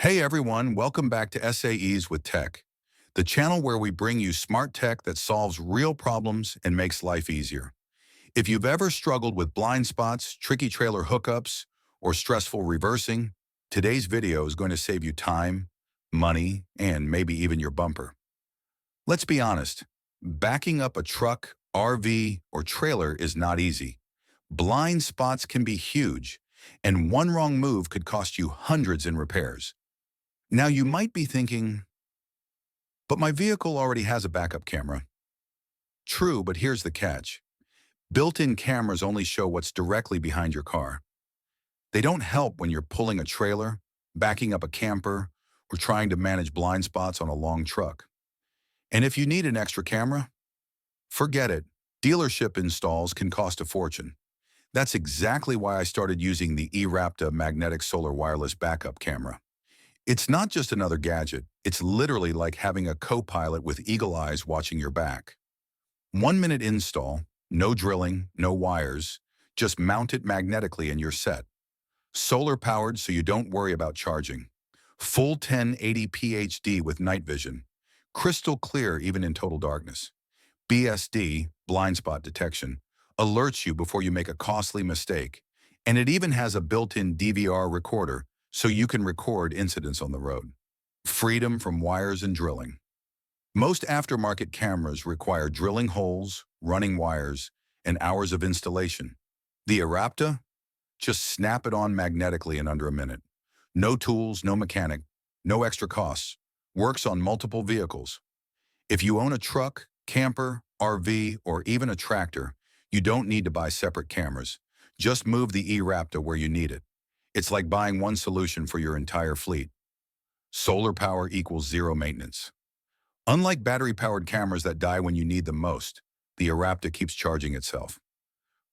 Hey everyone, welcome back to SAEs with Tech, the channel where we bring you smart tech that solves real problems and makes life easier. If you've ever struggled with blind spots, tricky trailer hookups, or stressful reversing, today's video is going to save you time, money, and maybe even your bumper. Let's be honest, backing up a truck, RV, or trailer is not easy. Blind spots can be huge, and one wrong move could cost you hundreds in repairs. Now you might be thinking, but my vehicle already has a backup camera. True, but here's the catch. Built-in cameras only show what's directly behind your car. They don't help when you're pulling a trailer, backing up a camper, or trying to manage blind spots on a long truck. And if you need an extra camera, forget it. Dealership installs can cost a fortune. That's exactly why I started using the eRapta magnetic solar wireless backup camera. It's not just another gadget, it's literally like having a co-pilot with eagle eyes watching your back. 1 minute install, no drilling, no wires, just mount it magnetically and you're set. Solar powered so you don't worry about charging. Full 1080p HD with night vision. Crystal clear even in total darkness. BSD, blind spot detection, alerts you before you make a costly mistake. And it even has a built-in DVR recorder so you can record incidents on the road. Freedom from wires and drilling. Most aftermarket cameras require drilling holes, running wires, and hours of installation. The eRapta? Just snap it on magnetically in under a minute. No tools, no mechanic, no extra costs. Works on multiple vehicles. If you own a truck, camper, RV, or even a tractor, you don't need to buy separate cameras. Just move the eRapta where you need it. It's like buying one solution for your entire fleet. Solar power equals zero maintenance. Unlike battery-powered cameras that die when you need them most, the eRapta keeps charging itself.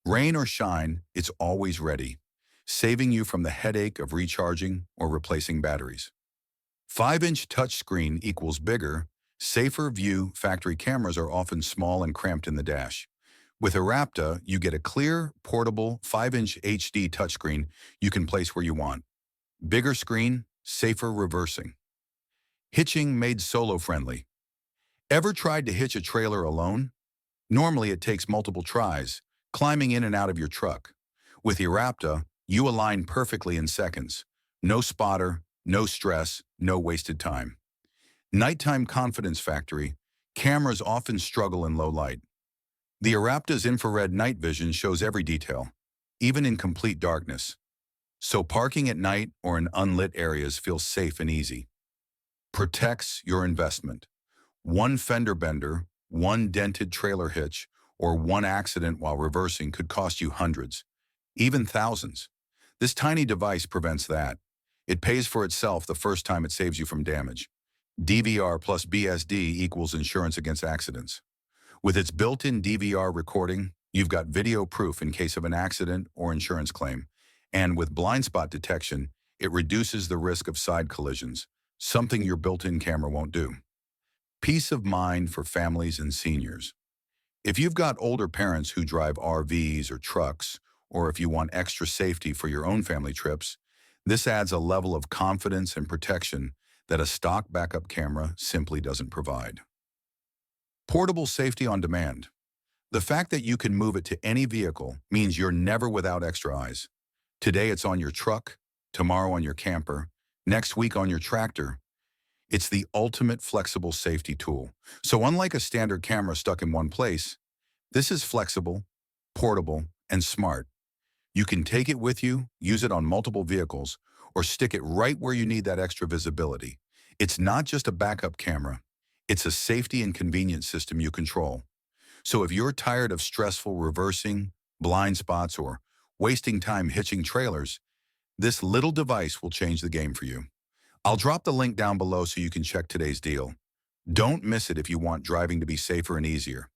Rain or shine, it's always ready, saving you from the headache of recharging or replacing batteries. 5-inch touchscreen equals bigger, safer view. Factory cameras are often small and cramped in the dash. With eRapta, you get a clear, portable 5-inch HD touchscreen you can place where you want. Bigger screen, safer reversing. Hitching made solo-friendly. Ever tried to hitch a trailer alone? Normally it takes multiple tries, climbing in and out of your truck. With eRapta, you align perfectly in seconds. No spotter, no stress, no wasted time. Nighttime confidence factory. Cameras often struggle in low light. The eRapta's infrared night vision shows every detail, even in complete darkness. So parking at night or in unlit areas feels safe and easy. Protects your investment. One fender bender, one dented trailer hitch, or one accident while reversing could cost you hundreds, even thousands. This tiny device prevents that. It pays for itself the first time it saves you from damage. DVR plus BSD equals insurance against accidents. With its built-in DVR recording, you've got video proof in case of an accident or insurance claim. And with blind spot detection, it reduces the risk of side collisions, something your built-in camera won't do. Peace of mind for families and seniors. If you've got older parents who drive RVs or trucks, or if you want extra safety for your own family trips, this adds a level of confidence and protection that a stock backup camera simply doesn't provide. Portable safety on demand. The fact that you can move it to any vehicle means you're never without extra eyes. Today it's on your truck, tomorrow on your camper, next week on your tractor. It's the ultimate flexible safety tool. So unlike a standard camera stuck in one place, this is flexible, portable, and smart. You can take it with you, use it on multiple vehicles, or stick it right where you need that extra visibility. It's not just a backup camera. It's a safety and convenience system you control. So if you're tired of stressful reversing, blind spots, or wasting time hitching trailers, this little device will change the game for you. I'll drop the link down below so you can check today's deal. Don't miss it if you want driving to be safer and easier.